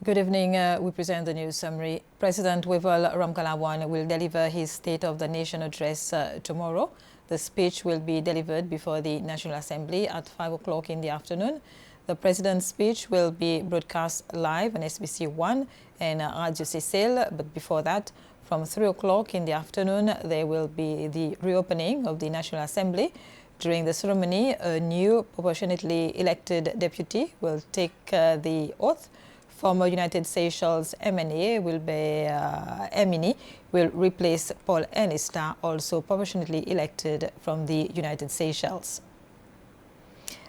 Good evening. We present the news summary. President Wavel Ramkalawan will deliver his State of the Nation address tomorrow. The speech will be delivered before the National Assembly at 5 o'clock in the afternoon. The President's speech will be broadcast live on SBC1 and Radio Cecil, but before that, from 3 o'clock in the afternoon, there will be the reopening of the National Assembly. During the ceremony, a new proportionately elected deputy will take the oath. Former United Seychelles MNA Emini will replace Paul Ernesta, also proportionately elected from the United Seychelles.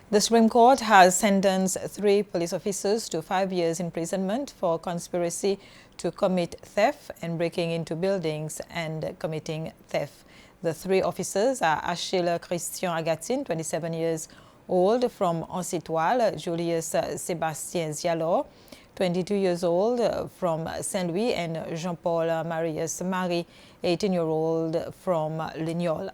The Supreme Court has sentenced 3 police officers to 5 years imprisonment for conspiracy to commit theft and breaking into buildings and committing theft. The 3 officers are Achille Christian Agatine, 27 years old, from Ancitoile, Julius Sébastien Zialor, 22 years old, from Saint-Louis, and Jean-Paul Marius Marie, 18-year-old, from Lignol.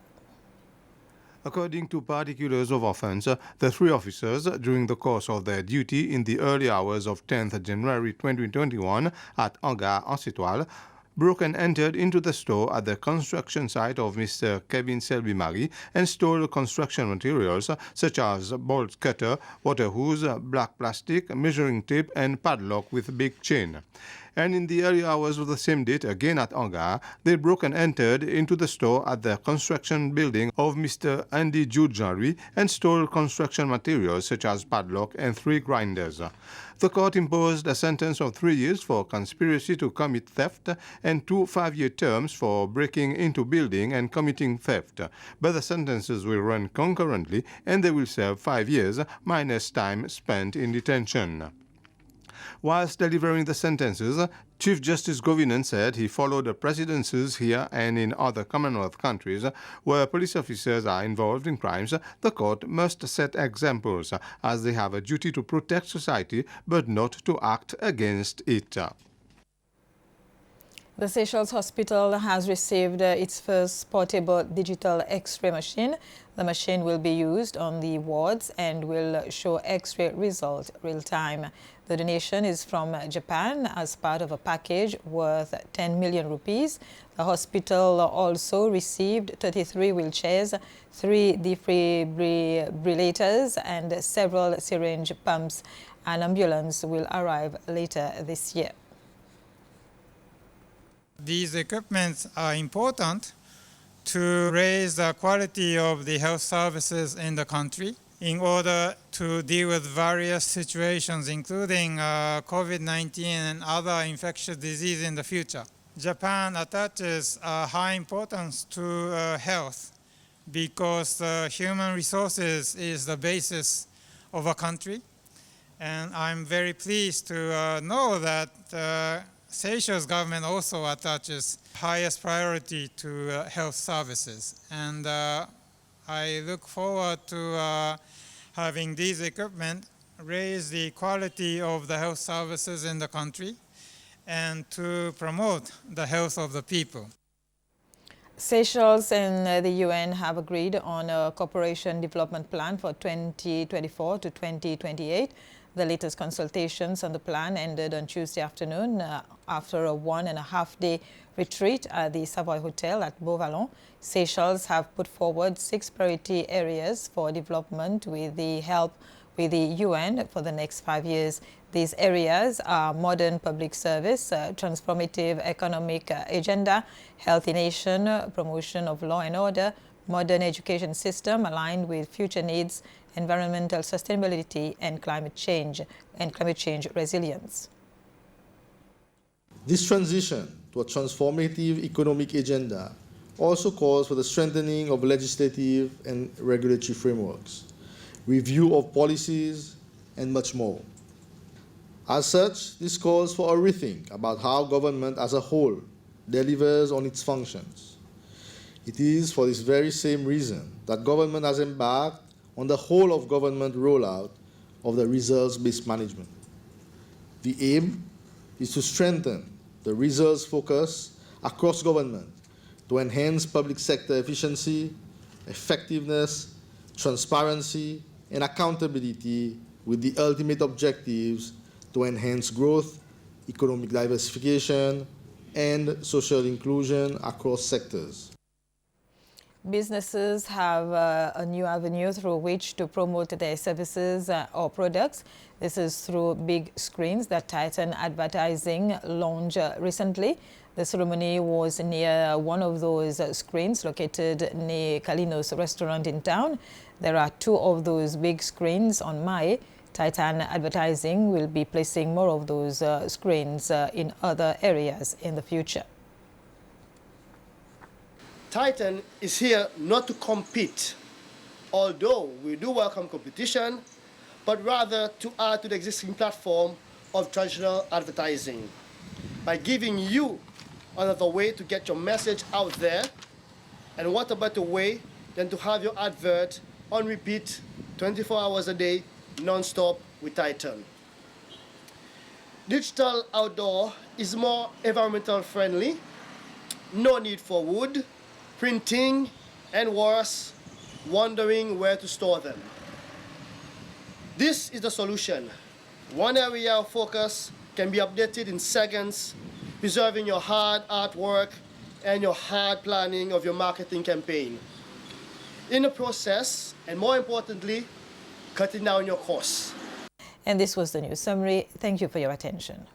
According to particulars of offence, the 3 officers, during the course of their duty in the early hours of 10th January 2021 at Hangar Ancitoile, broke and entered into the store at the construction site of Mr. Kevin Selby Marie and stole construction materials such as bolt cutter, water hose, black plastic, measuring tape, and padlock with big chain. And in the early hours of the same date, again at Hangar, they broke and entered into the store at the construction building of Mr. Andy Jude Jean-Louis and stole construction materials such as padlock and 3 grinders. The court imposed a sentence of 3 years for conspiracy to commit theft and 2 5-year terms for breaking into building and committing theft. But the sentences will run concurrently and they will serve 5 years minus time spent in detention. Whilst delivering the sentences, Chief Justice Govinan said he followed the precedences here and in other Commonwealth countries where police officers are involved in crimes. The court must set examples, as they have a duty to protect society but not to act against it. The Seychelles Hospital has received its first portable digital X-ray machine. The machine will be used on the wards and will show X-ray results real-time. The donation is from Japan as part of a package worth 10 million rupees. The hospital also received 33 wheelchairs, 3 defibrillators, and several syringe pumps. An ambulance will arrive later this year. These equipments are important to raise the quality of the health services in the country in order to deal with various situations, including COVID-19 and other infectious disease in the future. Japan attaches high importance to health because human resources is the basis of a country. And I'm very pleased to know that Seychelles government also attaches highest priority to health services, and I look forward to having these equipment raise the quality of the health services in the country and to promote the health of the people. Seychelles and the UN have agreed on a cooperation development plan for 2024 to 2028. The latest consultations on the plan ended on Tuesday afternoon after a 1.5-day retreat at the Savoy Hotel at Beauvallon. Seychelles have put forward 6 priority areas for development with the help with the UN for the next 5 years. These areas are modern public service, transformative economic agenda, healthy nation, promotion of law and order, modern education system aligned with future needs, environmental sustainability, and climate change resilience. This transition to a transformative economic agenda also calls for the strengthening of legislative and regulatory frameworks, review of policies, and much more. As such, this calls for a rethink about how government as a whole delivers on its functions. It is for this very same reason that government has embarked on the whole of government rollout of the results-based management. The aim is to strengthen the results focus across government to enhance public sector efficiency, effectiveness, transparency, and accountability with the ultimate objectives to enhance growth economic diversification, and social inclusion across sectors. Businesses have a new avenue through which to promote their services or products. This is through big screens that Titan Advertising launched recently. The ceremony was near one of those screens located near Kalinos restaurant in town. There are 2 of those big screens on Mai. Titan Advertising will be placing more of those screens in other areas in the future. Titan is here not to compete, although we do welcome competition, but rather to add to the existing platform of traditional advertising by giving you another way to get your message out there. And what a better way than to have your advert on repeat 24 hours a day, non-stop with Titan. Digital outdoor is more environmental friendly, no need for wood, printing, and worse, wondering where to store them. This is the solution. One area of focus can be updated in seconds, preserving your hard artwork and your hard planning of your marketing campaign. In the process, and more importantly, cutting down your costs. And this was the news summary. Thank you for your attention.